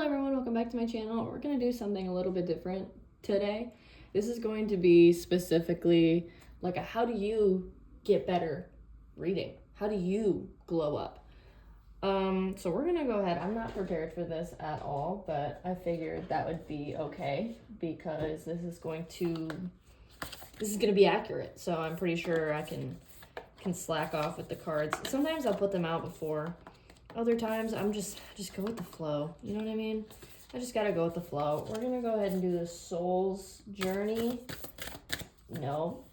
everyone, welcome back to my channel. We're going to do something a little bit different today. This is going to be specifically like a how do you get better reading? How do you glow up? So we're going to go ahead. I'm not prepared for this at all, but I figured that would be okay because this is going to be accurate. So I'm pretty sure I can slack off with the cards. Sometimes I'll put them out before. Other times I'm just go with the flow. You know what I mean? I just gotta go with the flow. We're gonna go ahead and do the Soul's Journey. No,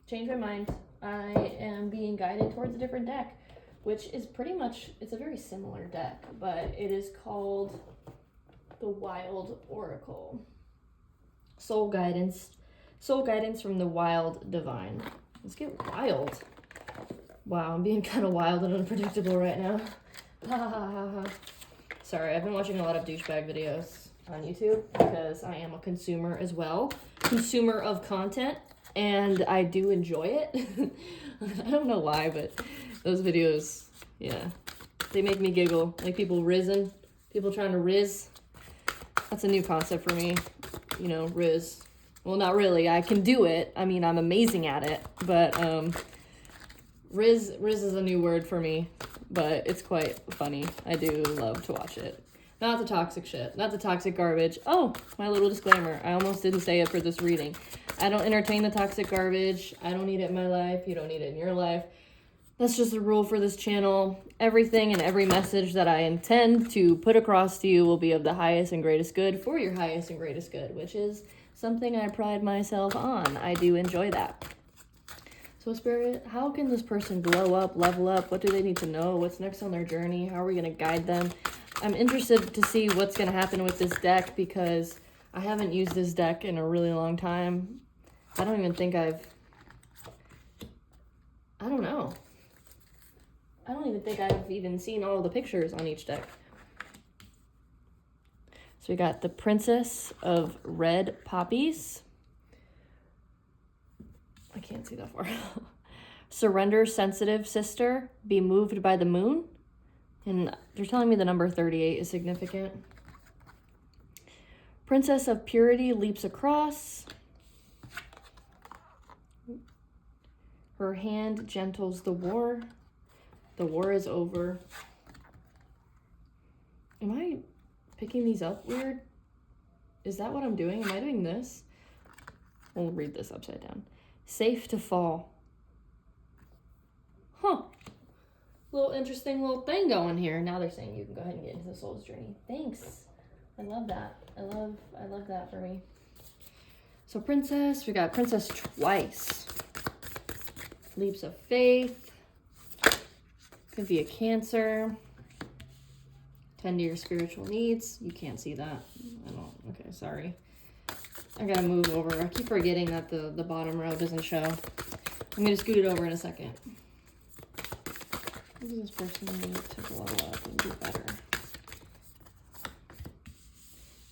change my mind. I am being guided towards a different deck, which is pretty much, it's a very similar deck, but it is called the Wild Oracle. Soul guidance from the Wild Divine. Let's get wild. Wow, I'm being kind of wild and unpredictable right now. Sorry, I've been watching a lot of douchebag videos on YouTube because I am a consumer as well. Consumer of content, and I do enjoy it. I don't know why, but those videos, yeah, they make me giggle. Like people trying to riz. That's a new concept for me, you know, riz. Well, not really, I can do it. I mean, I'm amazing at it, but riz is a new word for me. But it's quite funny. I do love to watch it. Not the toxic shit. Not the toxic garbage. Oh, my little disclaimer. I almost didn't say it for this reading. I don't entertain the toxic garbage. I don't need it in my life. You don't need it in your life. That's just a rule for this channel. Everything and every message that I intend to put across to you will be of the highest and greatest good for your highest and greatest good, which is something I pride myself on. I do enjoy that. So Spirit, how can this person glow up, level up? What do they need to know? What's next on their journey? How are we going to guide them? I'm interested to see what's going to happen with this deck because I haven't used this deck in a really long time. I don't even think I don't know. I don't even think I've even seen all the pictures on each deck. So we got the Princess of Red Poppies. I can't see that far. Surrender, sensitive sister, be moved by the moon. And they're telling me the number 38 is significant. Princess of Purity leaps across. Her hand gentles the war. The war is over. Am I picking these up weird? Is that what I'm doing? Am I doing this? We'll read this upside down. Safe to fall. Huh. Little interesting little thing going here. Now they're saying you can go ahead and get into the Soul's Journey. Thanks. I love that. I love that for me. So Princess, we got Princess twice. Leaps of Faith. Could be a Cancer. Tend to your spiritual needs. You can't see that. I don't. Okay, sorry. I gotta move over. I keep forgetting that the bottom row doesn't show. I'm gonna scoot it over in a second. What does this person need to glow up and do better?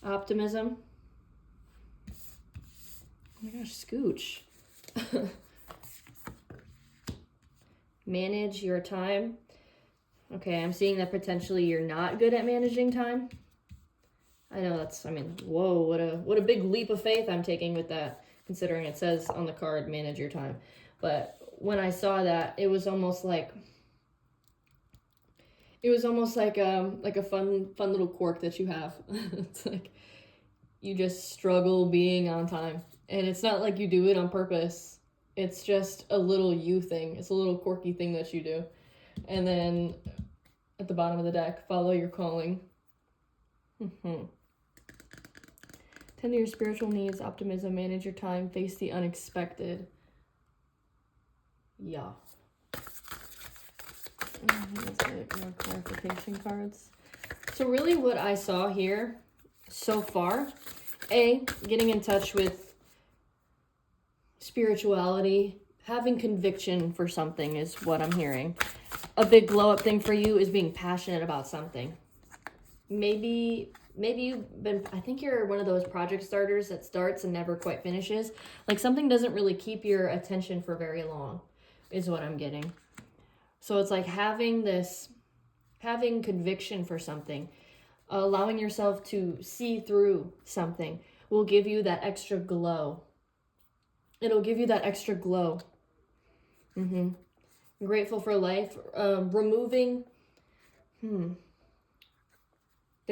Optimism. Oh my gosh, scooch. Manage your time. Okay, I'm seeing that potentially you're not good at managing time. I know whoa, what a big leap of faith I'm taking with that, considering it says on the card, manage your time. But when I saw that, it was almost like a fun little quirk that you have. It's like you just struggle being on time. And it's not like you do it on purpose. It's just a little you thing. It's a little quirky thing that you do. And then at the bottom of the deck, follow your calling. Tend to your spiritual needs, optimism, manage your time, face the unexpected. Yeah. Let's get more clarification cards. So really what I saw here so far, getting in touch with spirituality, having conviction for something is what I'm hearing. A big glow up thing for you is being passionate about something. Maybe you've been, I think you're one of those project starters that starts and never quite finishes. Like something doesn't really keep your attention for very long is what I'm getting. So it's like having conviction for something. allowing yourself to see through something will give you that extra glow. It'll give you that extra glow. Grateful for life. Removing. The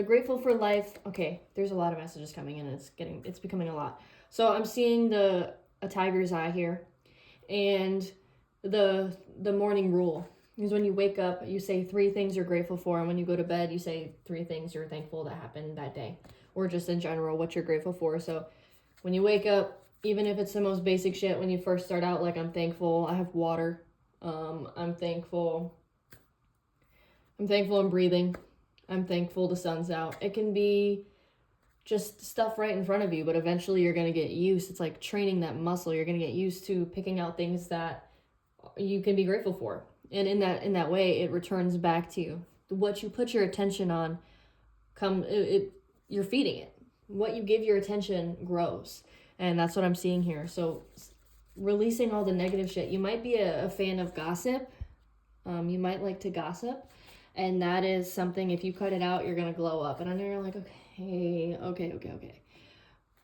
grateful for life. Okay, there's a lot of messages coming in. It's becoming a lot. So I'm seeing a tiger's eye here, and the morning rule is when you wake up, you say 3 things you're grateful for, and when you go to bed, you say 3 things you're thankful that happened that day, or just in general what you're grateful for. So when you wake up, even if it's the most basic shit, when you first start out, like, I'm thankful I have water. I'm thankful I'm breathing. I'm thankful the sun's out. It can be just stuff right in front of you, but eventually you're going to get used. It's like training that muscle. You're going to get used to picking out things that you can be grateful for. And in that way, it returns back to you. What you put your attention on, you're feeding it. What you give your attention grows. And that's what I'm seeing here. So releasing all the negative shit. You might be a fan of gossip. You might like to gossip. And that is something, if you cut it out, you're going to glow up. And I know you're like, okay.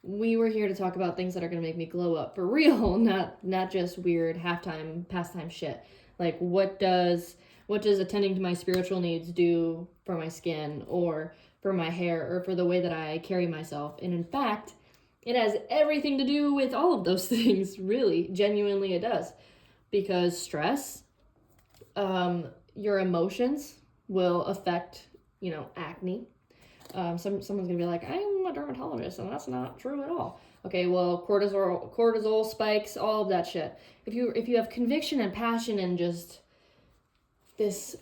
We were here to talk about things that are going to make me glow up for real, not just weird pastime shit. Like, what does attending to my spiritual needs do for my skin, or for my hair, or for the way that I carry myself? And in fact, it has everything to do with all of those things, really. Genuinely, it does. Because stress, your emotions will affect, acne. Someone's gonna be like, I'm a dermatologist, and that's not true at all. Okay, well, cortisol spikes, all of that shit. If you have conviction and passion and just this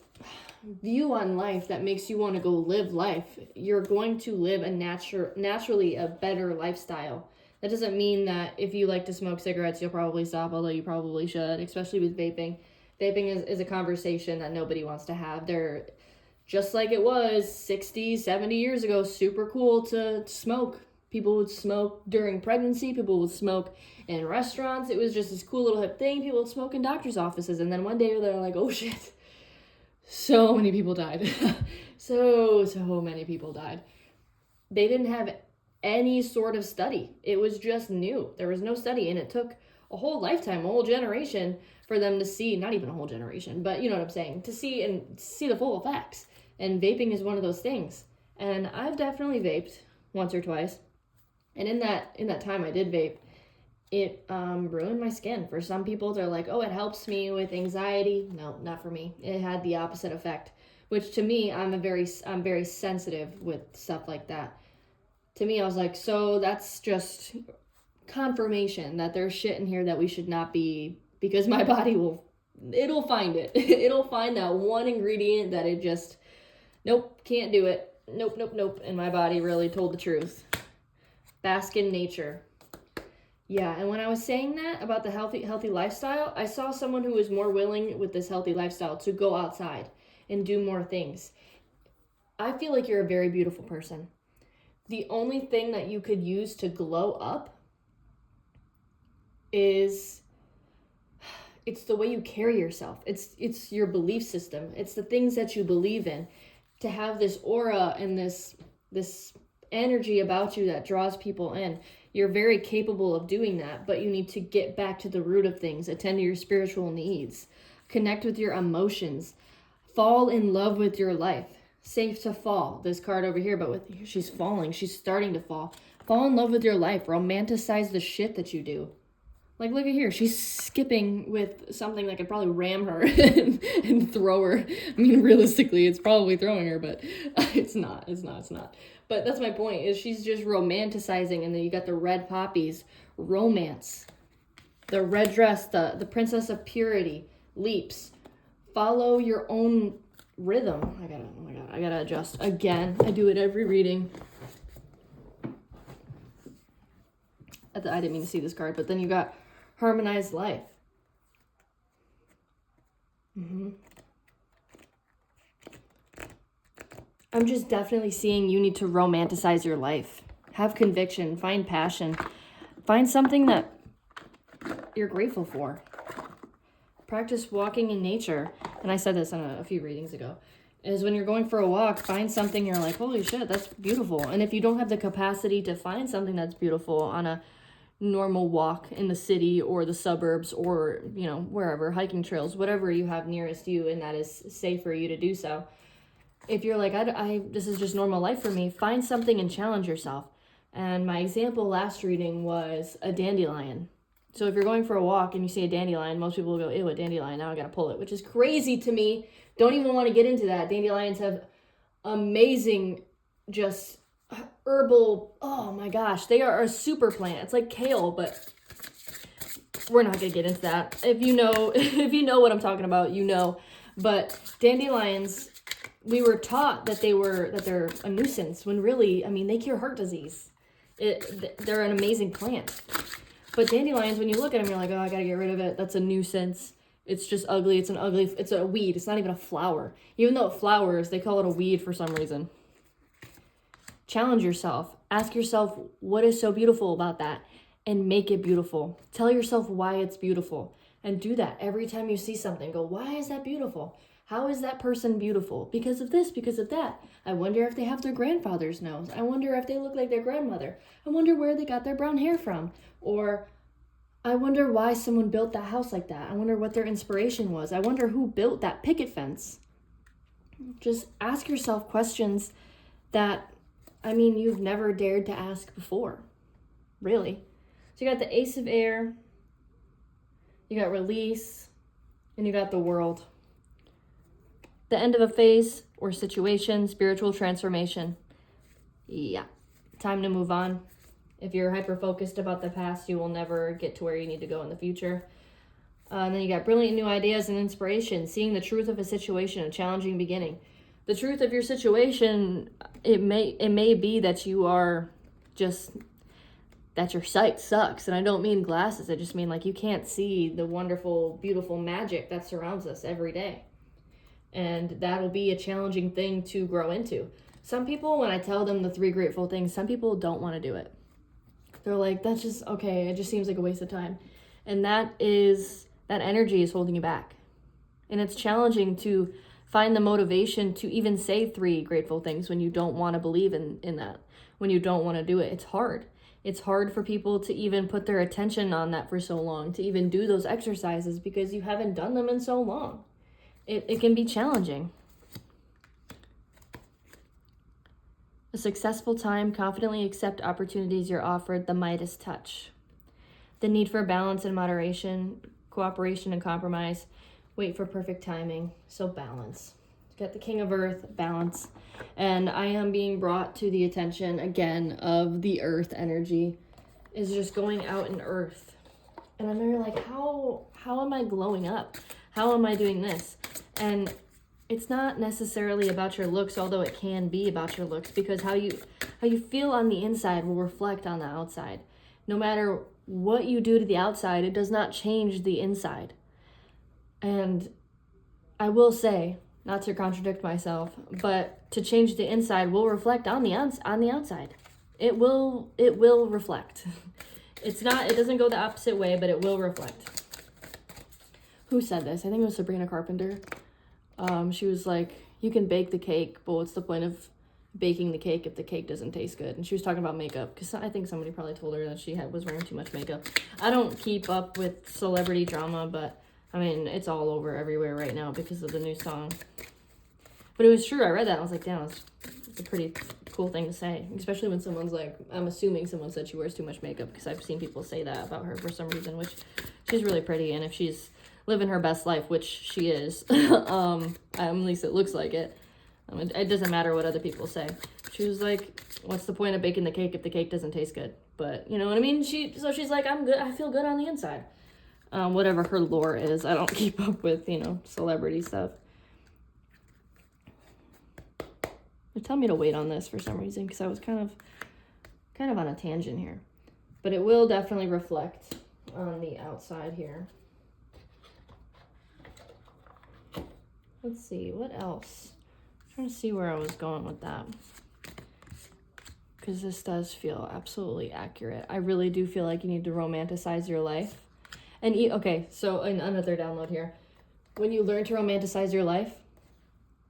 view on life that makes you want to go live life, you're going to live naturally a better lifestyle. That doesn't mean that if you like to smoke cigarettes, you'll probably stop, although you probably should, especially with vaping. Vaping is a conversation that nobody wants to have. They're just like it was 60, 70 years ago, super cool to smoke. People would smoke during pregnancy. People would smoke in restaurants. It was just this cool little hip thing. People would smoke in doctor's offices. And then one day they're like, oh shit, so many people died. so many people died. They didn't have any sort of study. It was just new. There was no study. And it took a whole lifetime, a whole generation for them to see, not even a whole generation, but you know what I'm saying, to see the full effects. And vaping is one of those things. And I've definitely vaped once or twice. And in that time I did vape, it ruined my skin. For some people, they're like, oh, it helps me with anxiety. No, not for me. It had the opposite effect, which to me, I'm very sensitive with stuff like that. To me, I was like, so that's just confirmation that there's shit in here that we should not be, because my body it'll find it. It'll find that one ingredient that it just, nope, can't do it. Nope. And my body really told the truth. Bask in nature. Yeah, and when I was saying that about the healthy lifestyle, I saw someone who was more willing with this healthy lifestyle to go outside and do more things. I feel like you're a very beautiful person. The only thing that you could use to glow up it's the way you carry yourself. It's your belief system. It's the things that you believe in. To have this aura and this energy about you that draws people in. You're very capable of doing that, but you need to get back to the root of things. Attend to your spiritual needs. Connect with your emotions. Fall in love with your life. Safe to fall. This card over here, but she's falling. She's starting to fall. Fall in love with your life. Romanticize the shit that you do. Like, look at here. She's skipping with something that could probably ram her and throw her. I mean, realistically, it's probably throwing her, but it's not. But that's my point, is she's just romanticizing, and then you got the red poppies. Romance. The red dress, the princess of purity. Leaps. Follow your own rhythm. I gotta adjust. Again, I do it every reading. I didn't mean to see this card, but then you got harmonized life. I'm just definitely seeing you need to romanticize your life. Have conviction, find passion, find something that you're grateful for. Practice walking in nature. And I said this on a few readings ago. is when you're going for a walk, find something you're like, holy shit, that's beautiful. And if you don't have the capacity to find something that's beautiful on a normal walk in the city or the suburbs or, you know, wherever, hiking trails, whatever you have nearest you and that is safe for you to do so. If you're like, this is just normal life for me, find something and challenge yourself. And my example last reading was a dandelion. So if you're going for a walk and you see a dandelion, most people will go, ew, a dandelion, now I gotta pull it, which is crazy to me. Don't even want to get into that. Dandelions have amazing, just herbal, oh my gosh, they are a super plant. It's like kale, but we're not gonna get into that. If you know what I'm talking about, you know. But dandelions, we were taught that they're a nuisance when really, I mean, they cure heart disease. They're an amazing plant. But dandelions, when you look at them, you're like, oh, I gotta get rid of it. That's a nuisance. It's just ugly. It's a weed. It's not even a flower. Even though it flowers, they call it a weed for some reason. Challenge yourself. Ask yourself, what is so beautiful about that? And make it beautiful. Tell yourself why it's beautiful. And do that every time you see something. Go, why is that beautiful? How is that person beautiful? Because of this, because of that. I wonder if they have their grandfather's nose. I wonder if they look like their grandmother. I wonder where they got their brown hair from. Or I wonder why someone built that house like that. I wonder what their inspiration was. I wonder who built that picket fence. Just ask yourself questions that, I mean, you've never dared to ask before. Really. So you got the Ace of Air, you got release, and you got the World. The end of a phase or situation, spiritual transformation. Yeah, time to move on. If you're hyper-focused about the past, you will never get to where you need to go in the future. And then you got brilliant new ideas and inspiration, seeing the truth of a situation, a challenging beginning. The truth of your situation, it may be that you are just, that your sight sucks. And I don't mean glasses, I just mean like you can't see the wonderful, beautiful magic that surrounds us every day. And that'll be a challenging thing to grow into. Some people, when I tell them the 3 grateful things, some people don't want to do it. They're like, that's just, okay, it just seems like a waste of time. And that energy is holding you back. And it's challenging to find the motivation to even say 3 grateful things when you don't want to believe in that, when you don't want to do it. It's hard. It's hard for people to even put their attention on that for so long, to even do those exercises because you haven't done them in so long. It can be challenging. A successful time, confidently accept opportunities you're offered, the Midas touch. The need for balance and moderation, cooperation and compromise, wait for perfect timing, so balance. Got the King of Earth, balance. And I am being brought to the attention again of the earth energy is just going out in earth. And I'm really like, how am I glowing up? How am I doing this? And it's not necessarily about your looks, although it can be about your looks, because how you feel on the inside will reflect on the outside. No matter what you do to the outside, it does not change the inside. And I will say, not to contradict myself, but to change the inside will reflect on the outside. It will reflect. It doesn't go the opposite way, but it will reflect. Who said this? I think it was Sabrina Carpenter. She was like, you can bake the cake, but what's the point of baking the cake if the cake doesn't taste good? And she was talking about makeup, because I think somebody probably told her that she was wearing too much makeup. I don't keep up with celebrity drama, but I mean, it's all over everywhere right now because of the new song. But it was true. I read that and I was like, damn, it's a pretty cool thing to say, especially when someone's like, I'm assuming someone said she wears too much makeup, because I've seen people say that about her for some reason, which she's really pretty, and if she's living her best life, which she is, at least it looks like it. It doesn't matter what other people say. She was like, what's the point of baking the cake if the cake doesn't taste good? But you know what I mean? So she's like, I'm good. I feel good on the inside. Whatever her lore is. I don't keep up with, celebrity stuff. They tell me to wait on this for some reason, because I was kind of on a tangent here. But it will definitely reflect on the outside here. Let's see, what else? I'm trying to see where I was going with that, because this does feel absolutely accurate. I really do feel like you need to romanticize your life. And okay, so another download here. When you learn to romanticize your life,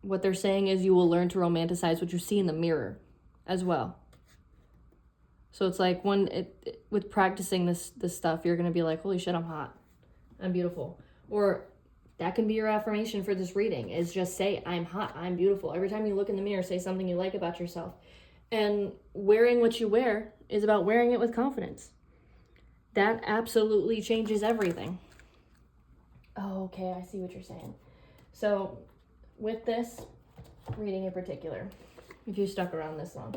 what they're saying is you will learn to romanticize what you see in the mirror as well. So it's like with practicing this stuff, you're going to be like, holy shit, I'm hot. I'm beautiful. Or that can be your affirmation for this reading, is just say, I'm hot, I'm beautiful. Every time you look in the mirror, say something you like about yourself. And wearing what you wear is about wearing it with confidence. That absolutely changes everything. Oh, okay, I see what you're saying. So with this reading in particular, if you stuck around this long,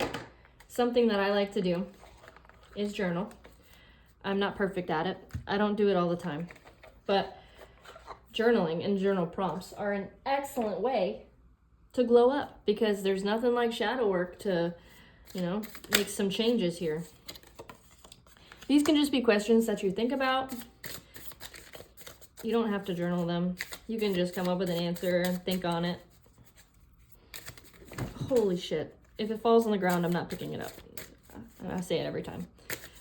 something that I like to do is journal. I'm not perfect at it. I don't do it all the time. But journaling and journal prompts are an excellent way to glow up, because there's nothing like shadow work to, make some changes here. These can just be questions that you think about. You don't have to journal them. You can just come up with an answer and think on it. Holy shit. If it falls on the ground, I'm not picking it up. I say it every time.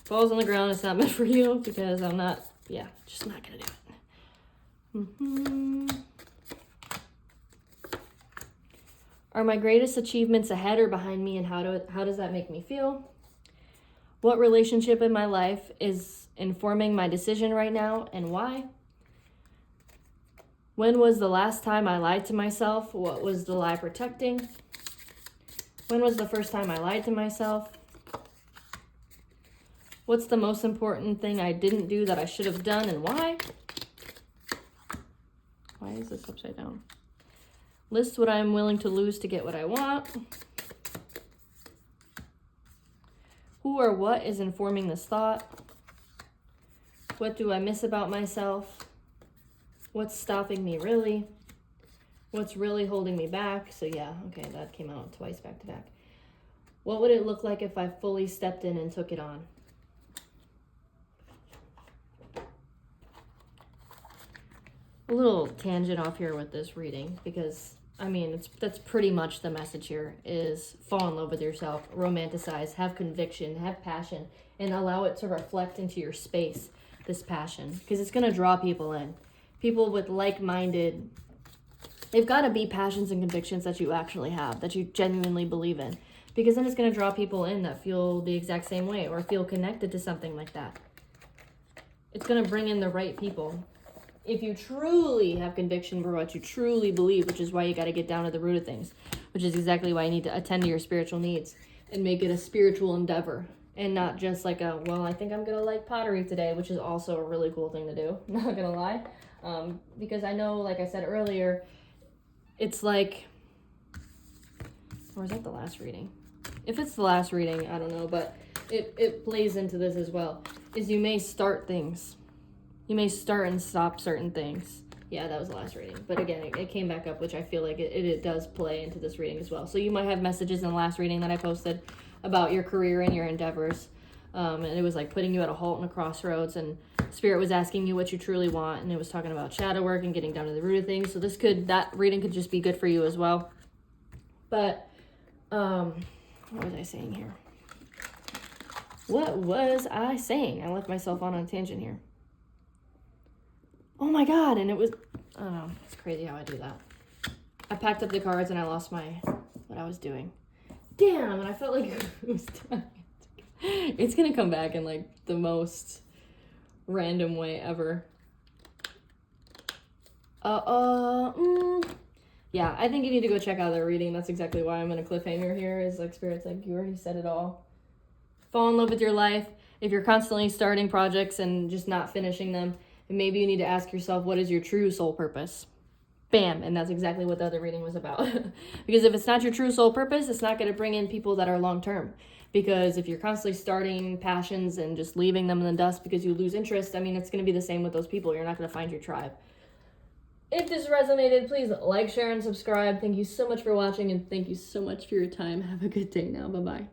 Falls on the ground, it's not meant for you, because I'm not, just not gonna do it. Are my greatest achievements ahead or behind me, and how does that make me feel? What relationship in my life is informing my decision right now, and why? When was the last time I lied to myself? What was the lie protecting? When was the first time I lied to myself? What's the most important thing I didn't do that I should have done, and why? Why is this upside down? List what I'm willing to lose to get what I want. Who or what is informing this thought? What do I miss about myself? What's stopping me really? What's really holding me back? So okay, that came out twice back to back. What would it look like if I fully stepped in and took it on? A little tangent off here with this reading, because that's pretty much the message here, is fall in love with yourself, romanticize, have conviction, have passion, and allow it to reflect into your space, this passion, because it's going to draw people in. People with like-minded, they've got to be passions and convictions that you actually have, that you genuinely believe in, because then it's going to draw people in that feel the exact same way or feel connected to something like that. It's going to bring in the right people. If you truly have conviction for what you truly believe, which is why you got to get down to the root of things, which is exactly why you need to attend to your spiritual needs and make it a spiritual endeavor, and not just like I think I'm going to like pottery today, which is also a really cool thing to do, not going to lie. Because I know, like I said earlier, it's like, or is that the last reading? If it's the last reading, I don't know, but it plays into this as well, is you may start things. You may start and stop certain things. Yeah, that was the last reading. But again, it came back up, which I feel like it does play into this reading as well. So you might have messages in the last reading that I posted about your career and your endeavors. And it was like putting you at a halt and a crossroads, and Spirit was asking you what you truly want. And it was talking about shadow work and getting down to the root of things. So that reading could just be good for you as well. But, what was I saying here? What was I saying? I left myself on a tangent here. Oh my God, and it was, I don't know, it's crazy how I do that. I packed up the cards and I lost what I was doing. Damn, and I felt like it was time. It's gonna come back in like the most random way ever. Yeah, I think you need to go check out the reading. That's exactly why I'm in a cliffhanger here, is like Spirit's like, you already said it all. Fall in love with your life. If you're constantly starting projects and just not finishing them, maybe you need to ask yourself, what is your true soul purpose? Bam. And that's exactly what the other reading was about. Because if it's not your true soul purpose, it's not going to bring in people that are long-term. Because if you're constantly starting passions and just leaving them in the dust because you lose interest, it's going to be the same with those people. You're not going to find your tribe. If this resonated, please like, share, and subscribe. Thank you so much for watching, and thank you so much for your time. Have a good day now. Bye-bye.